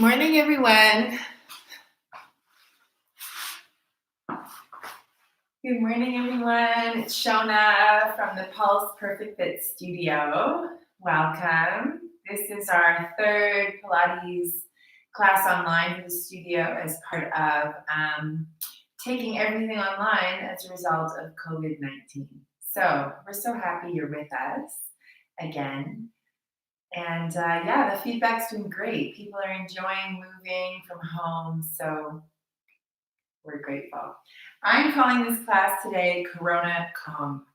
Morning, everyone. Good morning, everyone. It's Shona from the Pulse Perfect Fit Studio. Welcome. This is our third Pilates class online for the studio as part of taking everything online as a result of COVID-19. So we're so happy you're with us again. And the feedback's been great. People are enjoying moving from home, so we're grateful. I'm calling this class today Corona Calm,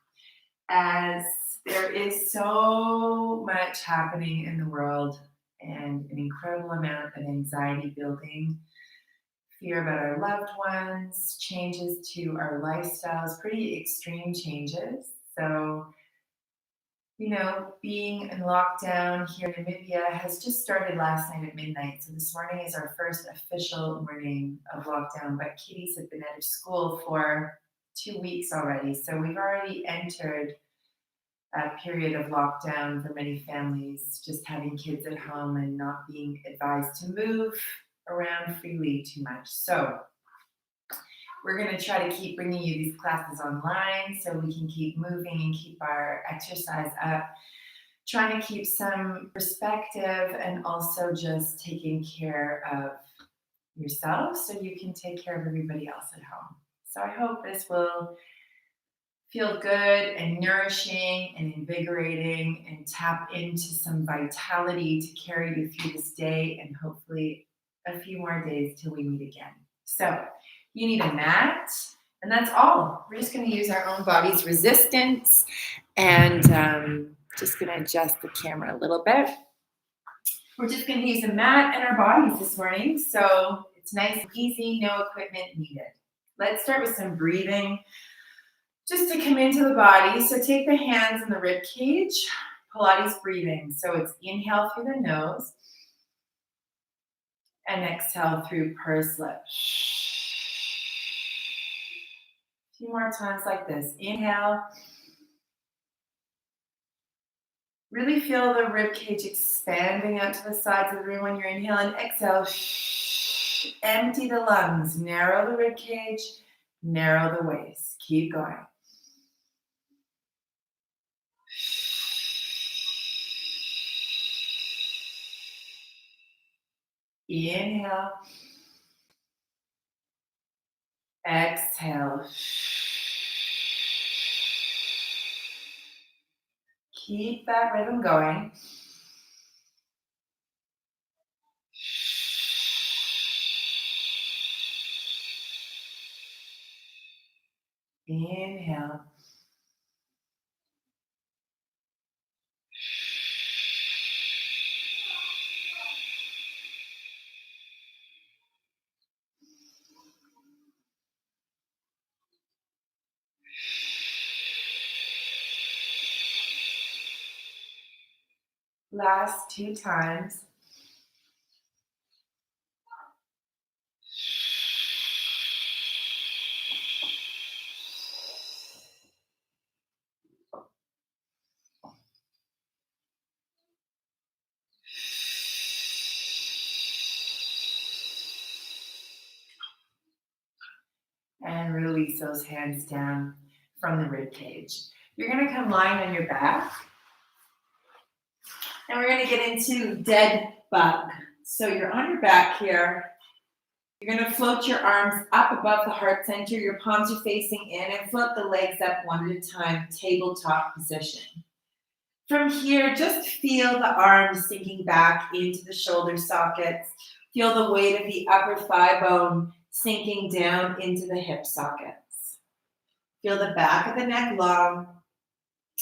as there is so much happening in the world and an incredible amount of anxiety building, fear about our loved ones, changes to our lifestyles, pretty extreme changes. So being in lockdown here in Namibia has just started last night at midnight. So this morning is our first official morning of lockdown, but kiddies have been out of school for 2 weeks already. So we've already entered a period of lockdown for many families, just having kids at home and not being advised to move around freely too much. So we're going to try to keep bringing you these classes online so we can keep moving and keep our exercise up, trying to keep some perspective and also just taking care of yourself so you can take care of everybody else at home. So I hope this will feel good and nourishing and invigorating and tap into some vitality to carry you through this day and hopefully a few more days till we meet again. So you need a mat, and that's all. We're just going to use our own body's resistance and just going to adjust the camera a little bit. We're just going to use a mat and our bodies this morning, so it's nice and easy, no equipment needed. Let's start with some breathing just to come into the body. So take the hands in the rib cage, Pilates breathing. So it's inhale through the nose and exhale through pursed lips. A few more times like this. Inhale. Really feel the rib cage expanding out to the sides of the room when you're inhaling. Exhale. Empty the lungs. Narrow the rib cage. Narrow the waist. Keep going. Inhale. Exhale. Keep that rhythm going. Inhale. Last 2 times. And release those hands down from the rib cage. You're going to come lying on your back. And we're going to get into dead bug. So you're on your back here. You're going to float your arms up above the heart center. Your palms are facing in and float the legs up one at a time, tabletop position. From here, just feel the arms sinking back into the shoulder sockets. Feel the weight of the upper thigh bone sinking down into the hip sockets. Feel the back of the neck long.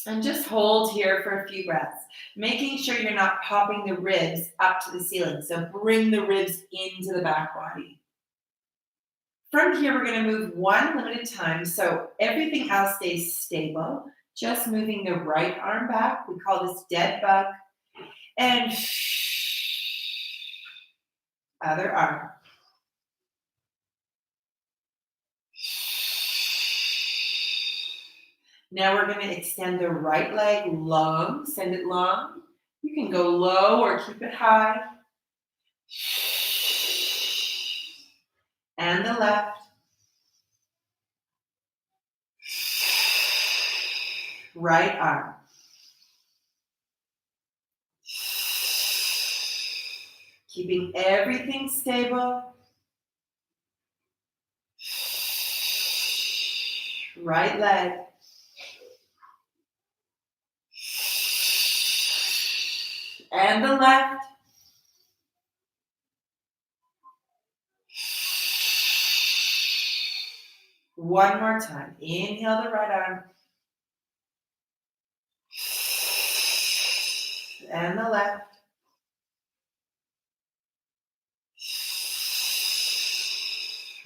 And just hold here for a few breaths, making sure you're not popping the ribs up to the ceiling. So bring the ribs into the back body. From here, we're going to move one limb at a time. So everything else stays stable. Just moving the right arm back. We call this dead bug. And other arm. Now we're going to extend the right leg long, send it long. You can go low or keep it high. And the left. Right arm. Keeping everything stable. Right leg. And the left. One more time. Inhale the right arm. And the left.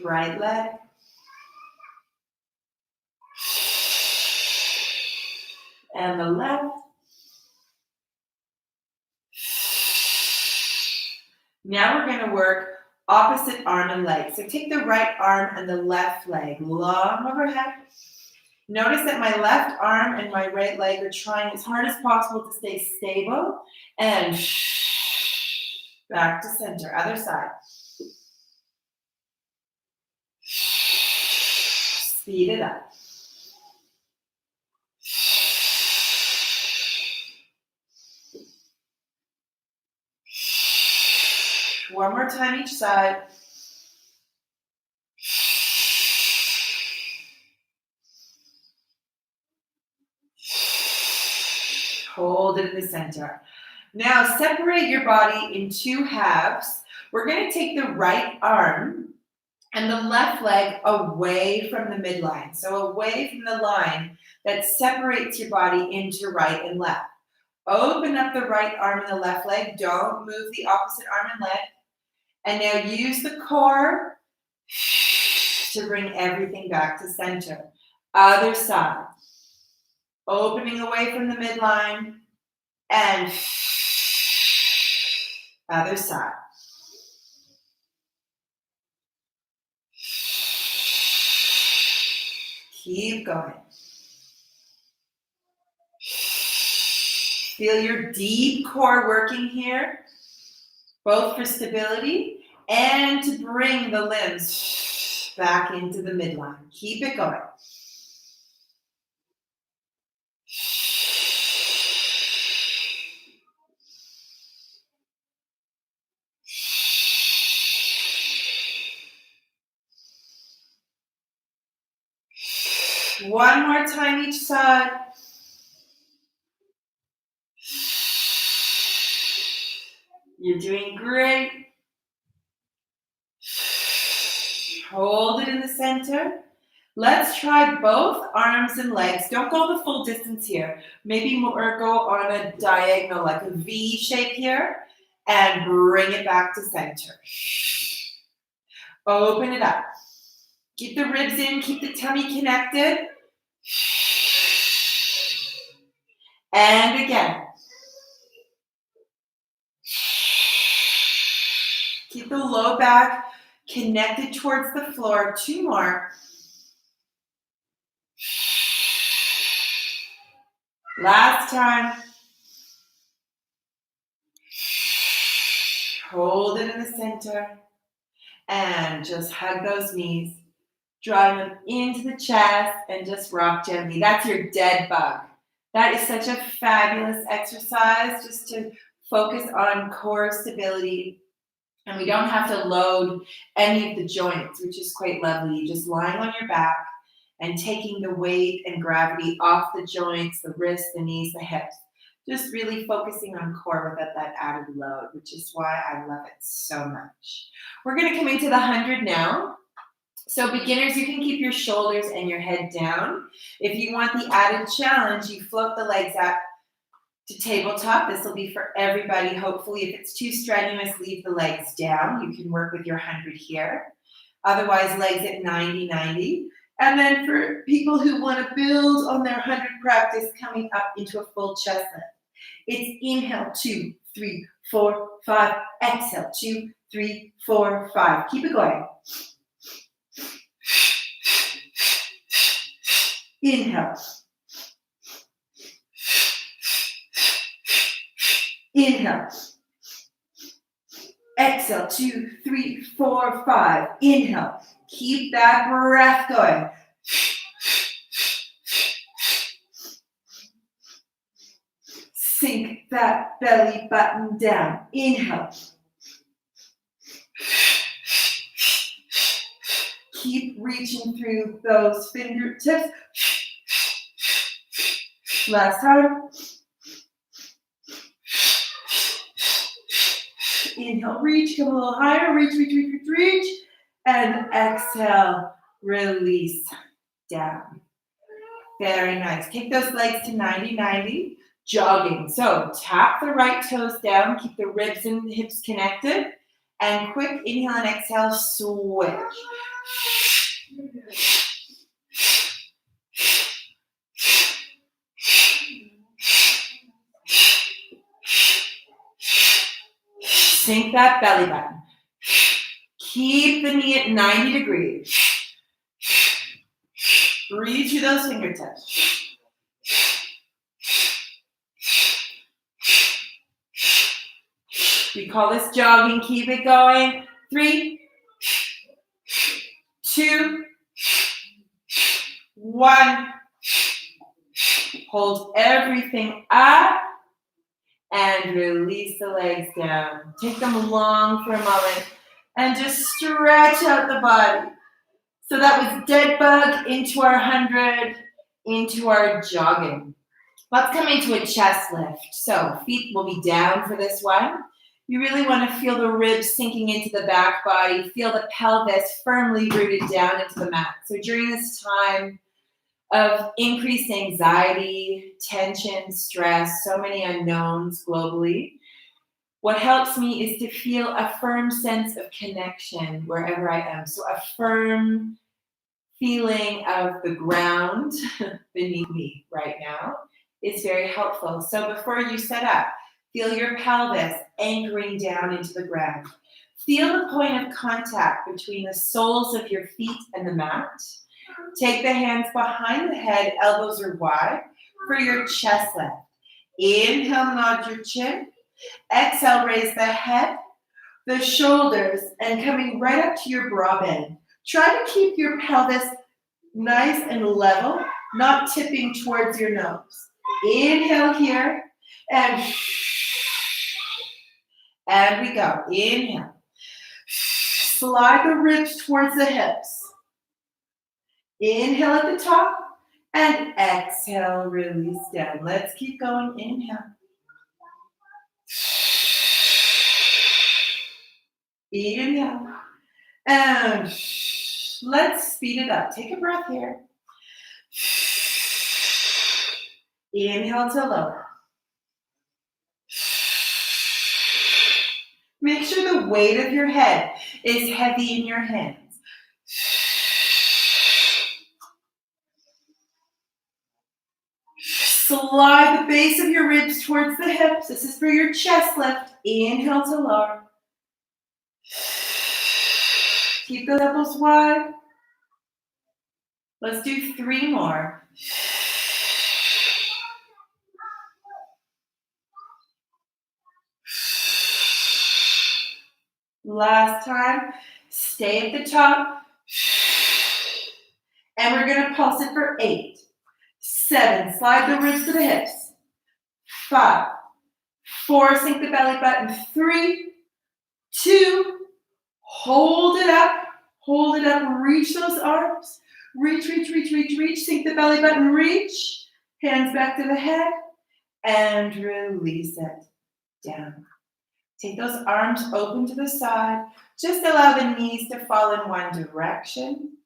Right leg. And the left. Now we're going to work opposite arm and leg. So take the right arm and the left leg long overhead. Notice that my left arm and my right leg are trying as hard as possible to stay stable. And back to center. Other side. Speed it up. One more time each side. Hold it in the center. Now separate your body in two halves. We're going to take the right arm and the left leg away from the midline. So away from the line that separates your body into right and left. Open up the right arm and the left leg. Don't move the opposite arm and leg. And now use the core to bring everything back to center. Other side. Opening away from the midline. And other side. Keep going. Feel your deep core working here, both for stability and to bring the limbs back into the midline. Keep it going. One more time each side. You're doing great. Hold it in the center. Let's try both arms and legs. Don't go the full distance here. Maybe more go on a diagonal, like a V shape here, and bring it back to center. Open it up. Keep the ribs in, keep the tummy connected. And again. Keep the low back connected towards the floor. Two more. Last time. Hold it in the center. And just hug those knees. Drive them into the chest and just rock gently. That's your dead bug. That is such a fabulous exercise just to focus on core stability. And we don't have to load any of the joints, which is quite lovely. Just lying on your back and taking the weight and gravity off the joints, the wrists, the knees, the hips. Just really focusing on core without that added load, which is why I love it so much. We're going to come into the 100 now. So beginners, you can keep your shoulders and your head down. If you want the added challenge, you float the legs up to tabletop. This will be for everybody. Hopefully, if it's too strenuous, leave the legs down. You can work with your 100 here. Otherwise, legs at 90-90. And then for people who want to build on their 100 practice, coming up into a full chest lift. It's inhale, 2, 3, 4, 5. Exhale, 2, 3, 4, 5. Keep it going. Inhale. Inhale. Exhale, 2, 3, 4, 5. Inhale. Keep that breath going. Sink that belly button down. Inhale. Keep reaching through those fingertips. Last time. Inhale, reach, come a little higher. Reach, reach, reach, reach, reach. And exhale, release down. Very nice. Take those legs to 90-90. Jogging. So tap the right toes down. Keep the ribs and the hips connected. And quick inhale and exhale, switch. Sink that belly button. Keep the knee at 90 degrees. Breathe through those fingertips. We call this jogging. Keep it going. 3, 2, 1. Hold everything up and release the legs down. Take them long for a moment and just stretch out the body. So that was dead bug into our 100, into our jogging. Let's come into a chest lift. So feet will be down for this one. You really want to feel the ribs sinking into the back body. Feel the pelvis firmly rooted down into the mat. So during this time of increased anxiety, tension, stress, so many unknowns globally, what helps me is to feel a firm sense of connection wherever I am. So a firm feeling of the ground beneath me right now is very helpful. So before you set up, feel your pelvis anchoring down into the ground. Feel the point of contact between the soles of your feet and the mat. Take the hands behind the head, elbows are wide for your chest lift. Inhale, nod your chin. Exhale, raise the head, the shoulders, and coming right up to your bra band. Try to keep your pelvis nice and level, not tipping towards your nose. Inhale here, and we go. Inhale. Slide the ribs towards the hips. Inhale at the top, and exhale, release down. Let's keep going. Inhale. Inhale. And let's speed it up. Take a breath here. Inhale to lower. Make sure the weight of your head is heavy in your hands. Slide the base of your ribs towards the hips. This is for your chest lift. Inhale to lower. Keep the elbows wide. Let's do 3 more. Last time. Stay at the top. And we're going to pulse it for 8, 7. Slide the ribs to the hips. 5, 4. Sink the belly button. 3, 2. Hold it up. Hold it up. Reach those arms. Reach, reach, reach, reach, reach. Sink the belly button. Reach. Hands back to the head. And release it down. Take those arms open to the side. Just allow the knees to fall in one direction.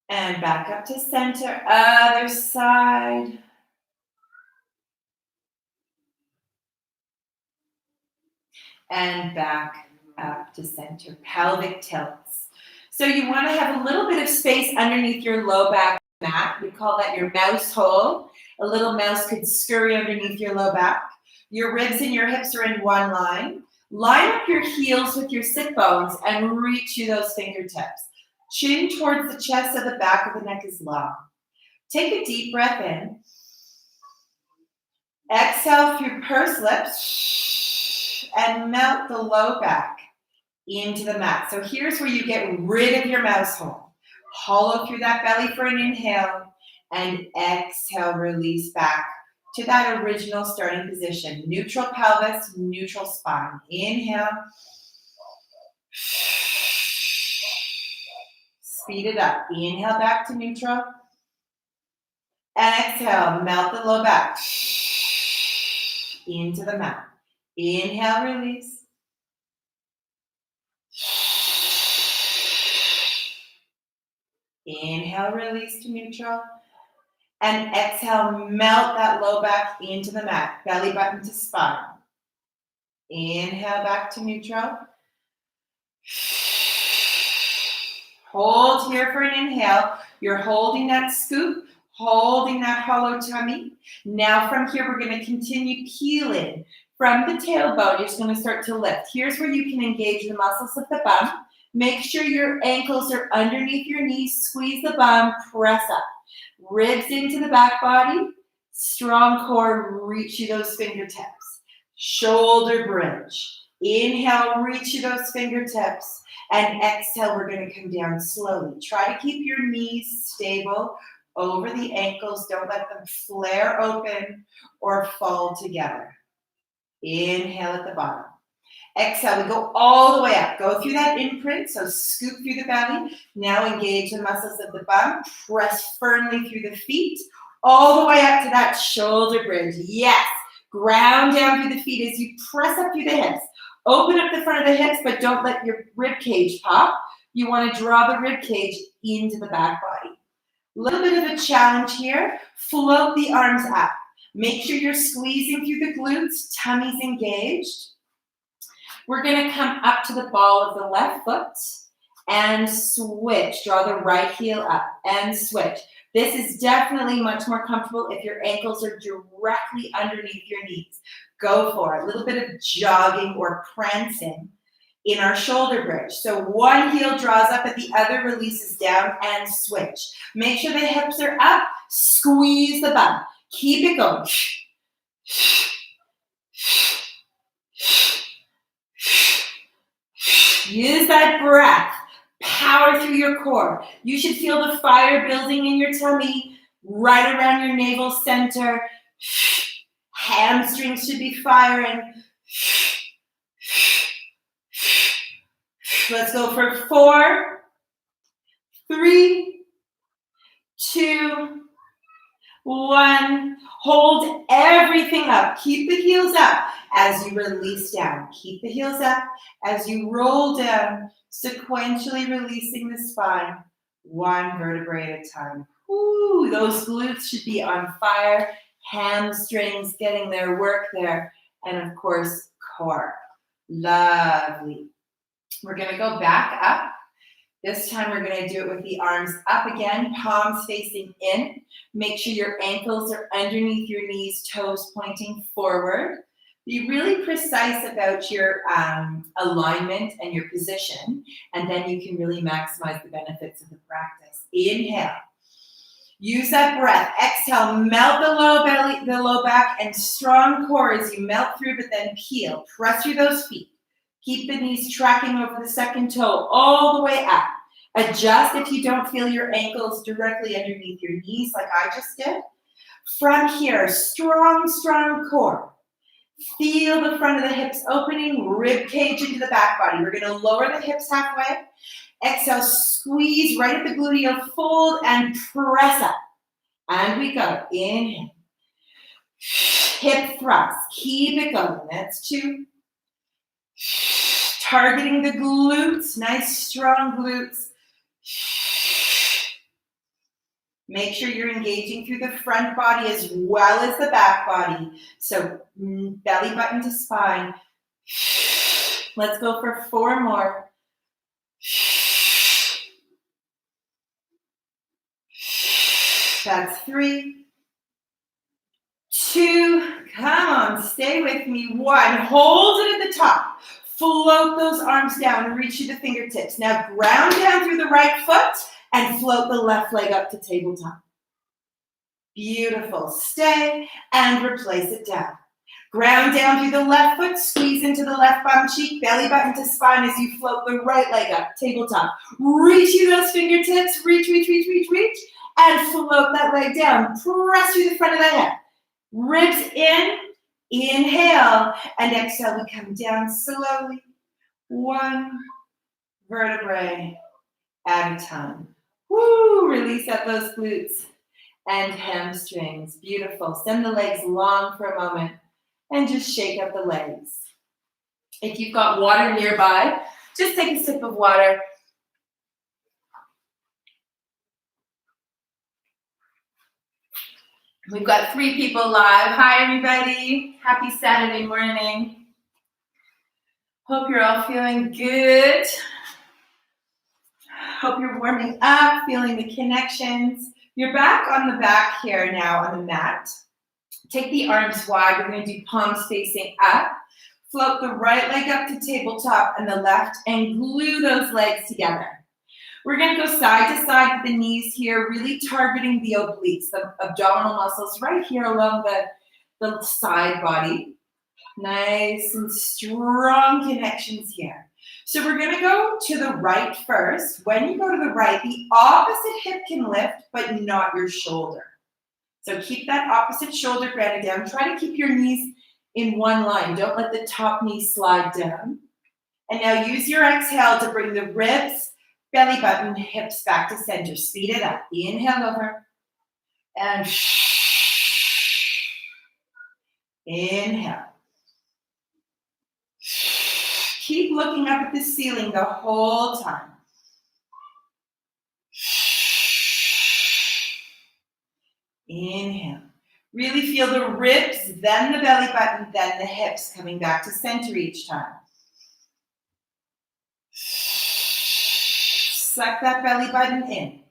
And back up to center. Other side. And back up to center. Pelvic tilts. So you want to have a little bit of space underneath your low back mat. We call that your mouse hole. A little mouse could scurry underneath your low back. Your ribs and your hips are in one line. Line up your heels with your sit bones and reach through those fingertips. Chin towards the chest so the back of the neck is long. Take a deep breath in. Exhale through pursed lips. And melt the low back into the mat. So here's where you get rid of your mouse hole. Hollow through that belly for an inhale, and exhale, release back to that original starting position. Neutral pelvis, neutral spine. Inhale. Speed it up. Inhale back to neutral. And exhale, melt the low back into the mat. Inhale, release. Inhale, release to neutral. And exhale, melt that low back into the mat. Belly button to spine. Inhale back to neutral. Hold here for an inhale. You're holding that scoop, holding that hollow tummy. Now from here, we're going to continue peeling from the tailbone. You're just going to start to lift. Here's where you can engage the muscles of the bum. Make sure your ankles are underneath your knees. Squeeze the bum, press up. Ribs into the back body. Strong core, reach you those fingertips. Shoulder bridge. Inhale, reach you those fingertips. And exhale, we're going to come down slowly. Try to keep your knees stable over the ankles. Don't let them flare open or fall together. Inhale at the bottom. Exhale, we go all the way up. Go through that imprint, so scoop through the belly. Now engage the muscles of the bum. Press firmly through the feet, all the way up to that shoulder bridge. Yes, ground down through the feet as you press up through the hips. Open up the front of the hips, but don't let your rib cage pop. You want to draw the rib cage into the back body. A little bit of a challenge here. Float the arms up. Make sure you're squeezing through the glutes, tummy's engaged. We're going to come up to the ball of the left foot and switch. Draw the right heel up and switch. This is definitely much more comfortable if your ankles are directly underneath your knees. Go for it. A little bit of jogging or prancing in our shoulder bridge. So one heel draws up and the other releases down and switch. Make sure the hips are up. Squeeze the bum. Keep it going. Use that breath. Power through your core. You should feel the fire building in your tummy, right around your navel center. Hamstrings should be firing. Let's go for 4, 3, 2, 1. Hold everything up. Keep the heels up as you release down. Keep the heels up as you roll down, sequentially releasing the spine, one vertebrae at a time. Ooh, those glutes should be on fire. Hamstrings getting their work there. And of course, core. Lovely. We're going to go back up. This time we're going to do it with the arms up again, palms facing in. Make sure your ankles are underneath your knees, toes pointing forward. Be really precise about your alignment and your position, and then you can really maximize the benefits of the practice. Inhale. Use that breath. Exhale, melt the low belly, the low back, and strong core as you melt through, but then peel. Press through those feet. Keep the knees tracking over the second toe all the way up. Adjust if you don't feel your ankles directly underneath your knees like I just did. From here, strong, strong core. Feel the front of the hips opening, rib cage into the back body. We're going to lower the hips halfway. Exhale, squeeze right at the gluteal fold and press up. And we go. Inhale. Hip thrust. Keep it going. That's 2. Targeting the glutes. Nice, strong glutes. Make sure you're engaging through the front body as well as the back body. So belly button to spine. Let's go for 4 more. That's 3, 2, come on, stay with me. 1, hold it at the top. Float those arms down and reach to the fingertips. Now ground down through the right foot and float the left leg up to tabletop. Beautiful. Stay and replace it down. Ground down through the left foot, squeeze into the left bottom cheek, belly button to spine as you float the right leg up, tabletop. Reach through those fingertips, reach, and float that leg down. Press through the front of the head. Ribs in, inhale, and exhale. We come down slowly, one vertebrae at a time. Woo, release up those glutes and hamstrings. Beautiful. Send the legs long for a moment. And just shake up the legs. If you've got water nearby, just take a sip of water. We've got 3 people live. Hi, everybody. Happy Saturday morning. Hope you're all feeling good. Hope you're warming up, feeling the connections. You're back on the back here now on the mat. Take the arms wide. We're going to do palms facing up. Float the right leg up to tabletop and the left and glue those legs together. We're going to go side to side with the knees here, really targeting the obliques, the abdominal muscles right here along the side body. Nice and strong connections here. So we're going to go to the right first. When you go to the right, the opposite hip can lift, but not your shoulder. So keep that opposite shoulder grounded down. Try to keep your knees in one line. Don't let the top knee slide down. And now use your exhale to bring the ribs, belly button, hips back to center. Speed it up. Inhale over. And inhale. Keep looking up at the ceiling the whole time. Inhale. Really feel the ribs, then the belly button, then the hips coming back to center each time. Suck that belly button in.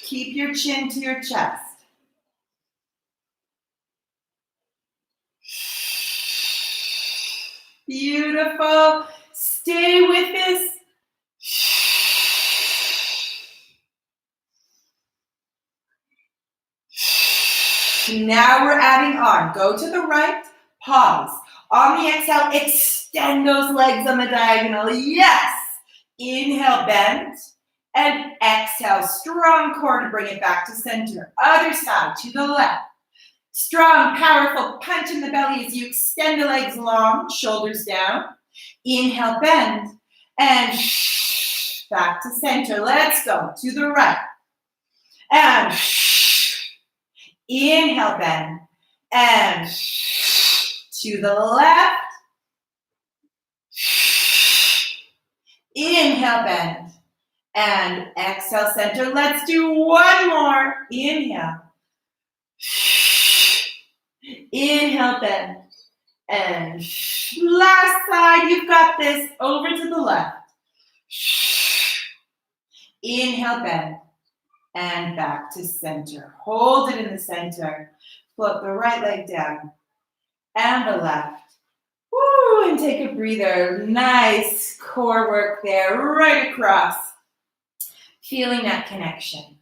Keep your chin to your chest. Beautiful. Stay with this. Now we're adding on. Go to the right, pause. On the exhale, extend those legs on the diagonal. Yes. Inhale, bend. And exhale, strong core to bring it back to center. Other side, to the left. Strong, powerful punch in the belly as you extend the legs long, shoulders down. Inhale, bend. And back to center. Let's go. To the right. And inhale, bend, and to the left. Inhale, bend, and exhale, center. Let's do one more. Inhale. Inhale, bend, and last side. You've got this. Over to the left. Inhale, bend. And back to center. Hold it in the center. Float the right leg down. And the left. Woo, and take a breather. Nice core work there, right across. Feeling that connection.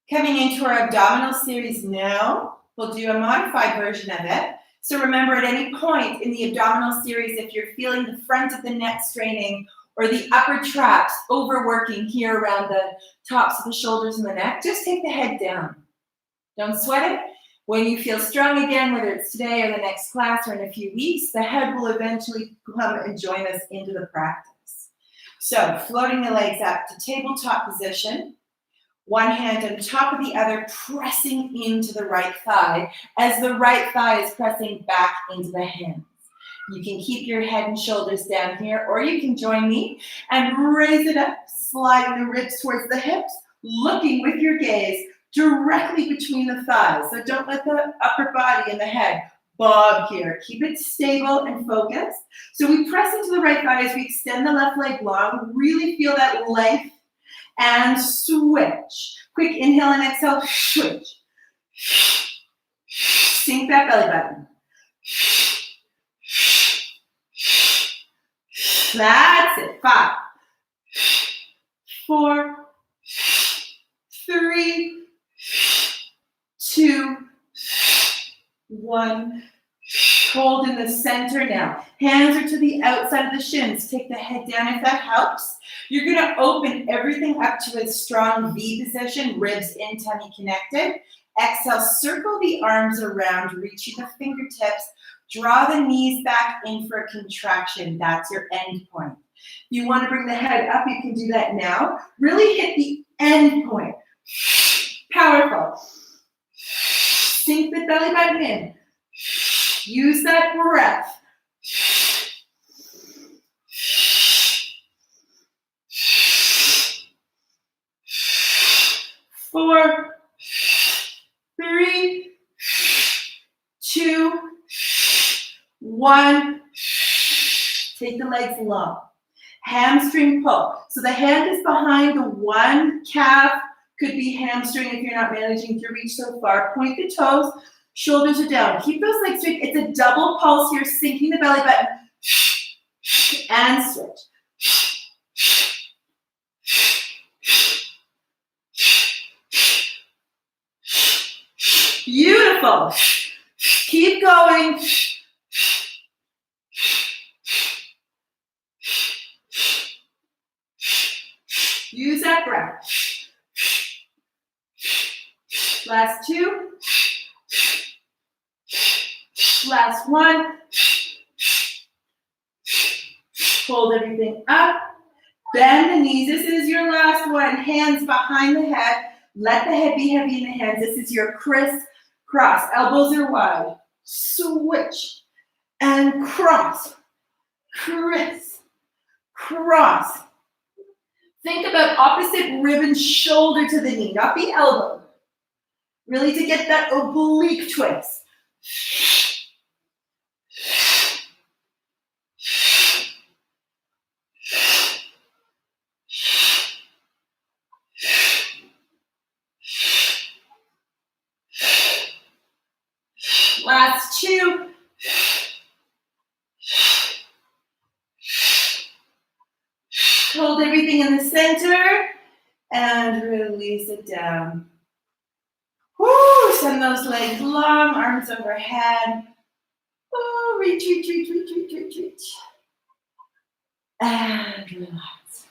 Coming into our abdominal series now. We'll do a modified version of it. So remember, at any point in the abdominal series, if you're feeling the front of the neck straining or the upper traps overworking here around the tops of the shoulders and the neck, just take the head down. Don't sweat it. When you feel strong again, whether it's today or the next class or in a few weeks, the head will eventually come and join us into the practice. So floating the legs up to tabletop position, one hand on top of the other, pressing into the right thigh as the right thigh is pressing back into the hands. You can keep your head and shoulders down here, or you can join me and raise it up, sliding the ribs towards the hips, looking with your gaze directly between the thighs. So don't let the upper body and the head bob here. Keep it stable and focused. So we press into the right thigh as we extend the left leg long. Really feel that length and switch. Quick inhale and exhale, switch. Sink that belly button. That's it. 5, 4, 3, 2, 1. Hold in the center now. Hands are to the outside of the shins. Take the head down if that helps. You're going to open everything up to a strong V position, ribs in, tummy connected. Exhale, circle the arms around, reaching the fingertips. Draw the knees back in for a contraction. That's your end point. If you want to bring the head up, you can do that now. Really hit the end point. Powerful. Sink the belly button in. Use that breath. 4, 3, 2, 1. Take the legs long. Hamstring pull. So the hand is behind the one calf. Could be hamstring if you're not managing to reach so far. Point the toes. Shoulders are down. Keep those legs straight. It's a double pulse here, sinking the belly button. And switch. Beautiful. Keep going. Use that breath. Last 2. Last 1. Hold everything up. Bend the knees. This is your last one. Hands behind the head. Let the head be heavy in the hands. This is your crisscross. Elbows are wide. Switch. And cross. Criss. Cross. Think about opposite rib and shoulder to the knee, not the elbow. Really to get that oblique twist. Last 2. Hold everything in the center and release it down. Woo, send those legs long, arms overhead. Oh, reach, reach, reach, reach, reach, reach, reach. And relax.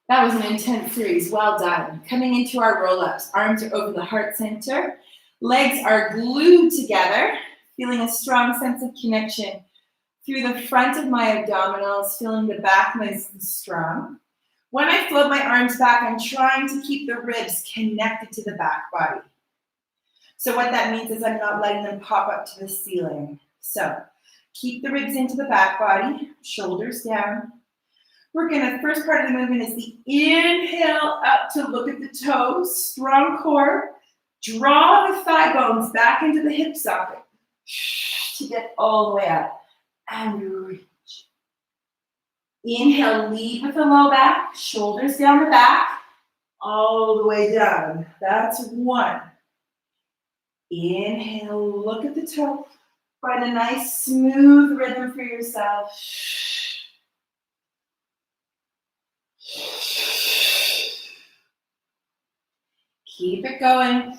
That was an intense series. Well done. Coming into our roll-ups. Arms are over the heart center. Legs are glued together, feeling a strong sense of connection through the front of my abdominals, feeling the back nice and strong. When I float my arms back, I'm trying to keep the ribs connected to the back body. So what that means is I'm not letting them pop up to the ceiling. So keep the ribs into the back body, shoulders down. We're gonna, first part of the movement is the inhale up to look at the toes, strong core. Draw the thigh bones back into the hip socket to get all the way up. And reach. Inhale, lead with the low back, shoulders down the back, all the way down. That's 1. Inhale, look at the toe. Find a nice smooth rhythm for yourself. Keep it going.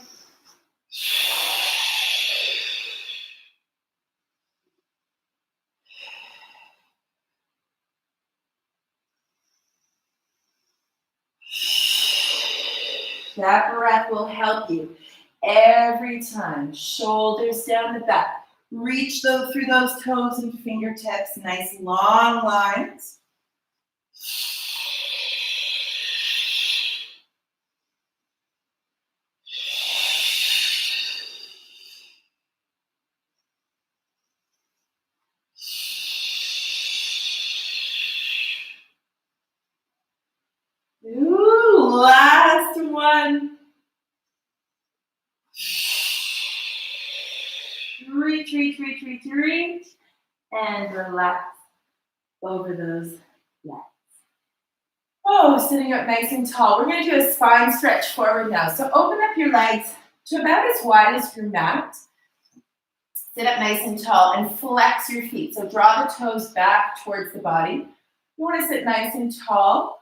That breath will help you every time. Shoulders down the back. Reach through those toes and fingertips. Nice long lines. Ooh, last one. Reach, reach, reach, reach, reach. And relax over those legs. Oh, sitting up nice and tall. We're going to do a spine stretch forward now. So open up your legs to about as wide as your mat. Sit up nice and tall and flex your feet. So draw the toes back towards the body. You want to sit nice and tall.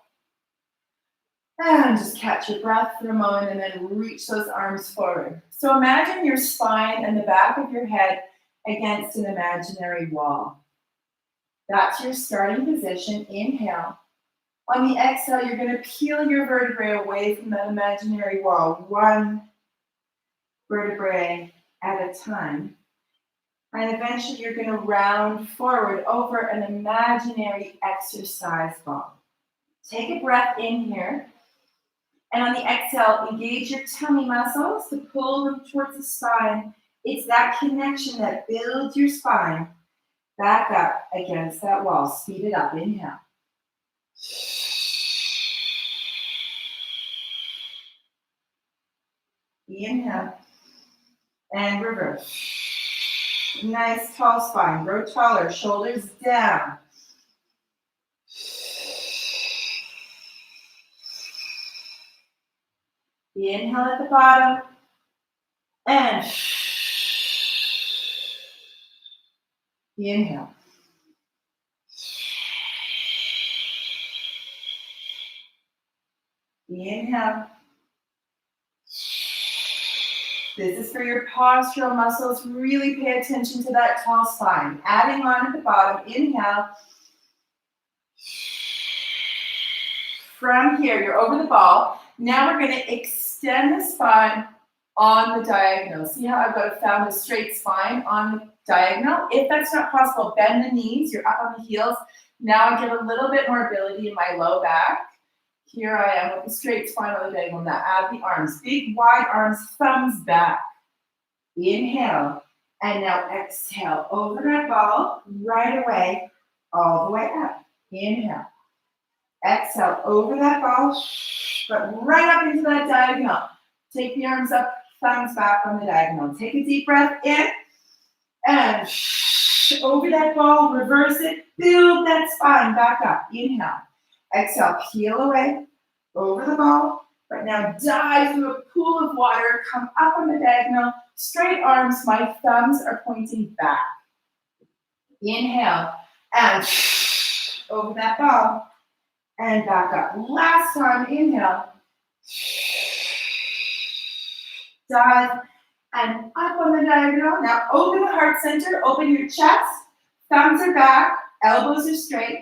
And just catch your breath for a moment and then reach those arms forward. So imagine your spine and the back of your head against an imaginary wall. That's your starting position. Inhale. On the exhale, you're going to peel your vertebrae away from that imaginary wall, one vertebrae at a time. And eventually you're going to round forward over an imaginary exercise ball. Take a breath in here. And on the exhale, engage your tummy muscles to pull them towards the spine. It's that connection that builds your spine back up against that wall. Speed it up. Inhale. Inhale. And reverse. Nice tall spine. Grow taller. Shoulders down. Inhale at the bottom. And inhale. Inhale. This is for your postural muscles. Really pay attention to that tall spine. Adding on at the bottom. Inhale. From here, you're over the ball. Now we're going to extend the spine on the diagonal. See how I've found a straight spine on the diagonal? If that's not possible, bend the knees. You're up on the heels. Now I get a little bit more ability in my low back. Here I am with the straight spine on the diagonal. Now add the arms. Big, wide arms, thumbs back. Inhale. And now exhale. Over that ball, right away, all the way up. Inhale. Exhale. Over that ball, but right up into that diagonal. Take the arms up, thumbs back on the diagonal. Take a deep breath in. And over that ball, reverse it. Build that spine back up. Inhale. Exhale, peel away, over the ball, but now dive through a pool of water, come up on the diagonal, straight arms, my thumbs are pointing back. Inhale, and over that ball, and back up. Last time, inhale, dive, and up on the diagonal. Now open the heart center, open your chest, thumbs are back, elbows are straight.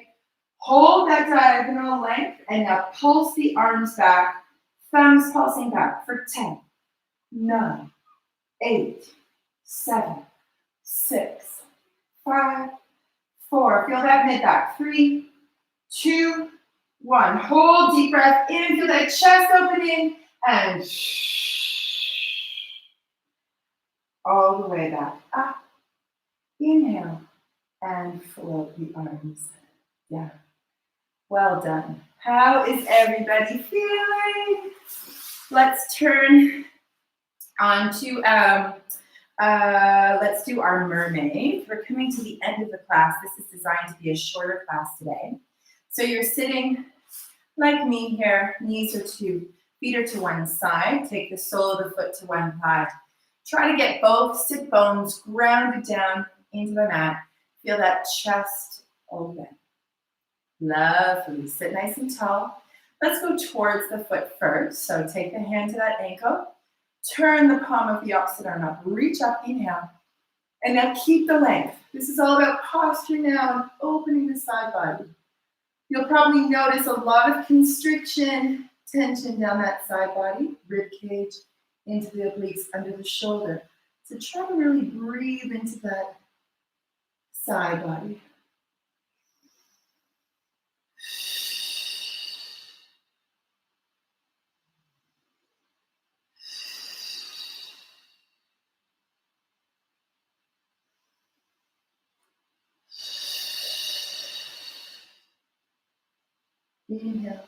Hold that diagonal length and now pulse the arms back, thumbs pulsing back for 10, 9, 8, 7, 6, 5, 4. Feel that mid back. 3, 2, 1. Hold deep breath in, feel that chest opening and all the way back up. Inhale and float the arms down. Well done. How is everybody feeling? Let's turn on to, let's do our mermaid. We're coming to the end of the class. This is designed to be a shorter class today. So you're sitting like me here, knees are to, feet are to one side. Take the sole of the foot to one thigh. Try to get both sit bones grounded down into the mat. Feel that chest open. Lovely. Sit nice and tall. Let's go towards the foot first. So take the hand to that ankle. Turn the palm of the opposite arm up. Reach up, inhale. And now keep the length. This is all about posture now and opening the side body. You'll probably notice a lot of constriction, tension down that side body, rib cage, into the obliques, under the shoulder. So try to really breathe into that side body. Inhale.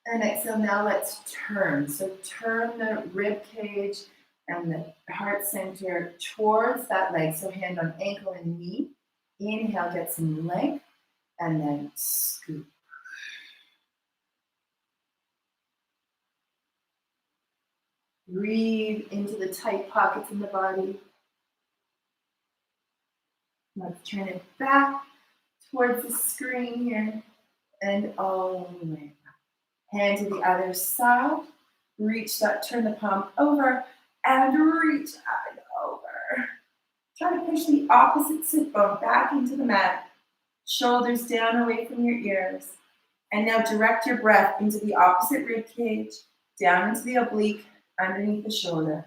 And exhale. Now let's turn. So turn the rib cage and the heart center towards that leg. So hand on ankle and knee. Inhale, get some length, and then scoop. Breathe into the tight pockets in the body. Let's turn it back towards the screen here and all the way up. Hand to the other side. Reach that, turn the palm over and reach and over. Try to push the opposite sit bone back into the mat. Shoulders down away from your ears. And now direct your breath into the opposite rib cage, down into the oblique, underneath the shoulder.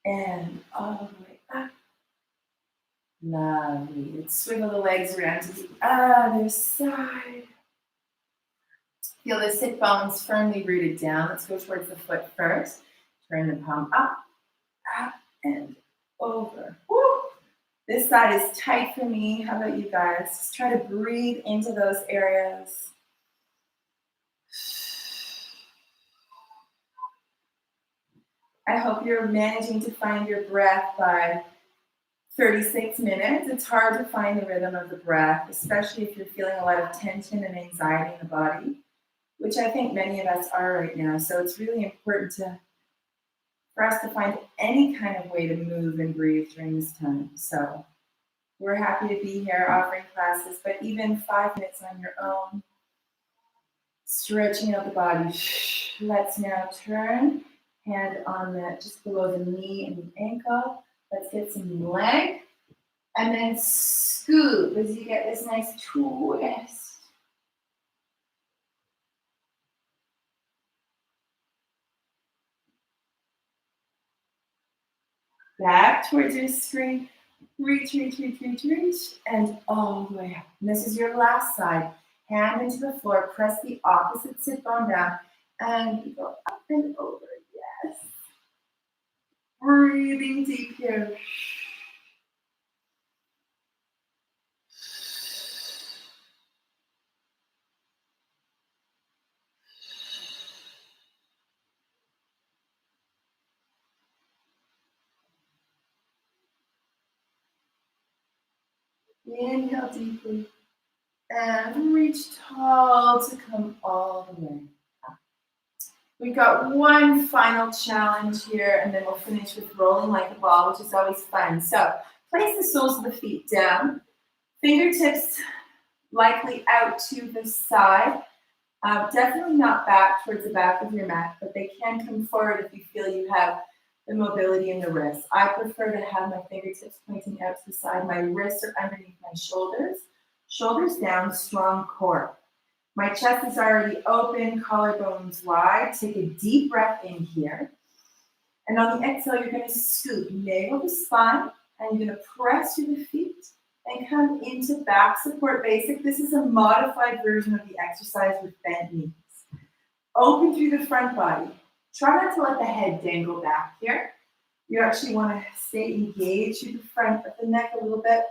And all the way up. Lovely. Let's swivel the legs around to the other side. Feel the sit bones firmly rooted down. Let's go towards the foot first. Turn the palm up, and over. Woo! This side is tight for me. How about you guys? Just try to breathe into those areas. I hope you're managing to find your breath by 36 minutes. It's hard to find the rhythm of the breath, especially if you're feeling a lot of tension and anxiety in the body, which I think many of us are right now. So it's really important for us to find any kind of way to move and breathe during this time. So we're happy to be here offering classes, but even 5 minutes on your own, stretching out the body. Let's now turn, hand on the just below the knee and the ankle. Let's get some leg, and then scoop as you get this nice twist. Back towards your screen. Reach, and all the way up. And this is your last side. Hand into the floor. Press the opposite sit bone down, and you go up and over. Yes. Breathing deep here. Inhale deeply and reach tall to come all the way up. We've got one final challenge here, and then we'll finish with rolling like a ball, which is always fun. So place the soles of the feet down, fingertips likely out to the side. Definitely not back towards the back of your mat, but they can come forward if you feel you have the mobility in the wrists. I prefer to have my fingertips pointing out to the side. My wrists are underneath my shoulders. Shoulders down, strong core. My chest is already open, collarbones wide. Take a deep breath in here. And on the exhale, you're going to scoop navel to spine, and you're going to press through the feet and come into back support basic. This is a modified version of the exercise with bent knees. Open through the front body. Try not to let the head dangle back here. You actually want to stay engaged through the front of the neck a little bit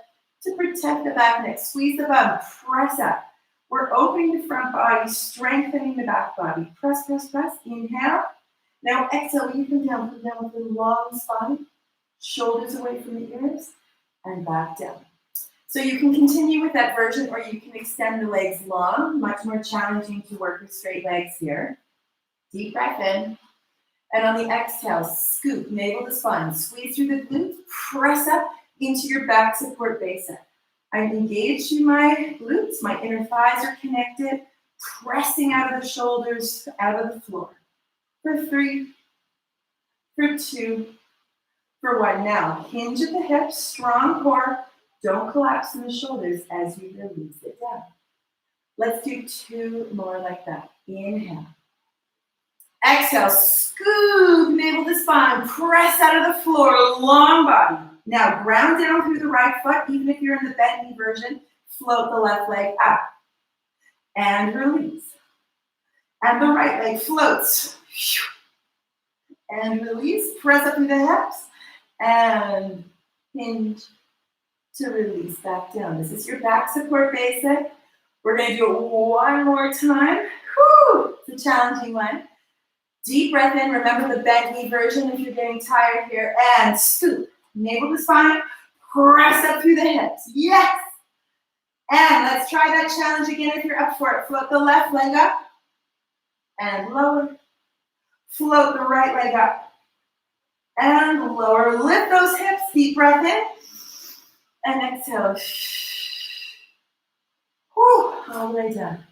to protect the back neck. Squeeze the bum, press up. We're opening the front body, strengthening the back body. Press, press, press. Inhale. Now exhale, when you come down with a long spine, shoulders away from the ears, and back down. So you can continue with that version, or you can extend the legs long. Much more challenging to work with straight legs here. Deep breath in. And on the exhale, scoop, navel to spine, squeeze through the glutes, press up into your back support basic. I'm engaged in my glutes, my inner thighs are connected, pressing out of the shoulders, out of the floor. For 3, for 2, for 1. Now, hinge at the hips, strong core, don't collapse in the shoulders as you release it down. Let's do 2 more like that. Inhale. Exhale, scoop, navel to spine, press out of the floor, long body. Now ground down through the right foot, even if you're in the bent knee version, float the left leg up. And release. And the right leg floats. And release, press up through the hips, and hinge to release back down. This is your back support basic. We're gonna do it one more time. Whew, it's a challenging one. Deep breath in, remember the bent knee version if you're getting tired here, and scoop, navel to spine, press up through the hips, yes! And let's try that challenge again if you're up for it. Float the left leg up, and lower, Float the right leg up and lower. Lift those hips, deep breath in. And exhale. Whew, all the way down.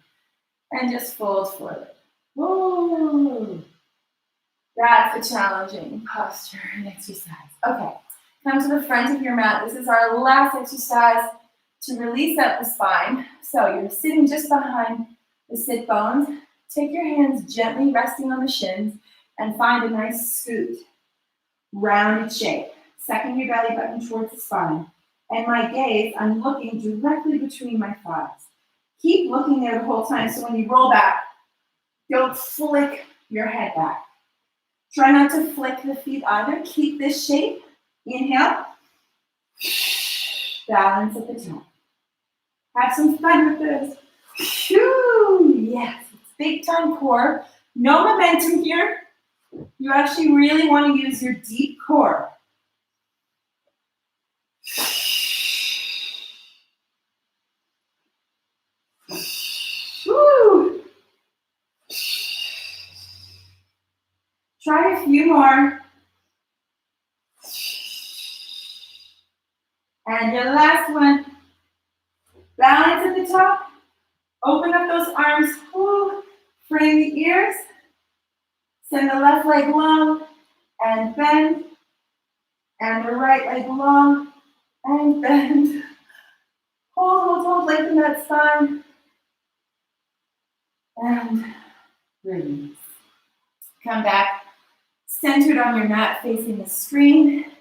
And just fold forward. Whoa. That's a challenging posture and exercise. Okay, come to the front of your mat. This is our last exercise to release up the spine. So you're sitting just behind the sit bones. Take your hands gently resting on the shins and find a nice scoot, rounded shape. Second your belly button towards the spine. And my gaze, I'm looking directly between my thighs. Keep looking there the whole time, so when you roll back, don't flick your head back. Try not to flick the feet either. Keep this shape. Inhale. Balance at the top. Have some fun with this. Yes, it's big time core. No momentum here. You actually really want to use your deep core. Woo. Try a few more. And your last one. Balance at the top. Open up those arms. Woo. Frame the ears. Send the left leg long and bend. And the right leg long and bend. Hold, lengthen that spine. And release. Come back, centered on your mat, facing the screen.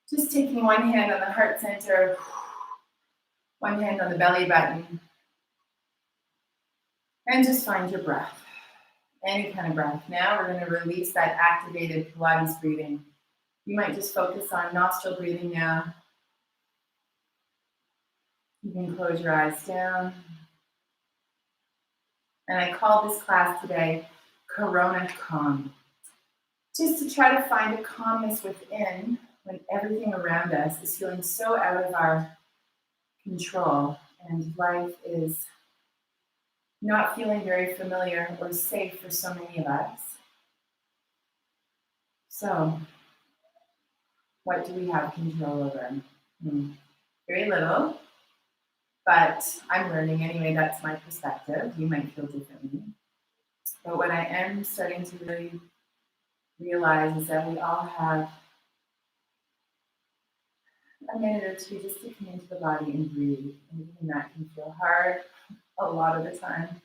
Just taking one hand on the heart center, one hand on the belly button. And just find your breath. Any kind of breath. Now we're going to release that activated Pilates breathing. You might just focus on nostril breathing now. You can close your eyes down. And I call this class today Corona Calm. Just to try to find a calmness within when everything around us is feeling so out of our control and life is not feeling very familiar or safe for so many of us. So, what do we have control over? Very little, but I'm learning anyway. That's my perspective. You might feel differently. But what I am starting to really realize is that we all have a minute or two just to come into the body and breathe. And even that can feel hard a lot of the time.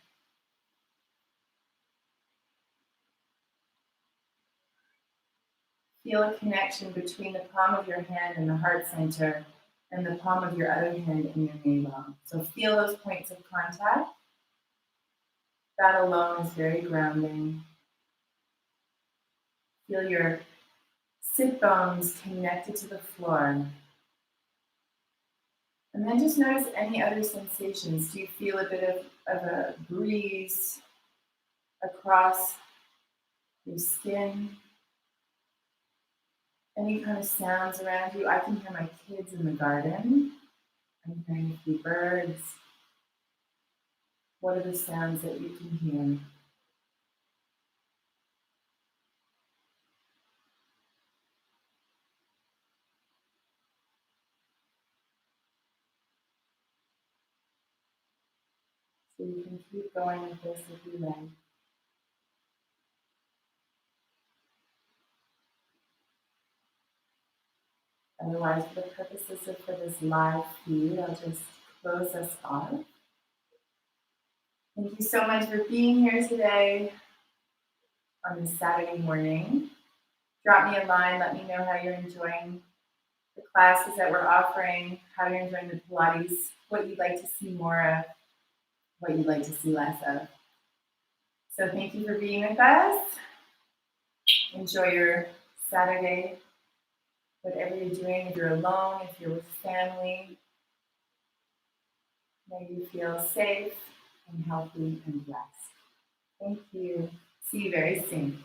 Feel a connection between the palm of your hand and the heart center and the palm of your other hand and your navel. So feel those points of contact. That alone is very grounding. Feel your sit bones connected to the floor. And then just notice any other sensations. Do you feel a bit of a breeze across your skin? Any kind of sounds around you? I can hear my kids in the garden. I'm hearing a few birds. What are the sounds that you can hear? So you can keep going with this if you like. Otherwise, for the purposes of for this live feed, I'll just close us off. Thank you so much for being here today on this Saturday morning. Drop me a line, let me know how you're enjoying the classes that we're offering, how you're enjoying the Pilates, what you'd like to see more of, what you'd like to see less of. So thank you for being with us. Enjoy your Saturday, whatever you're doing, if you're alone, if you're with family. May you feel safe and healthy and blessed. Thank you. See you very soon.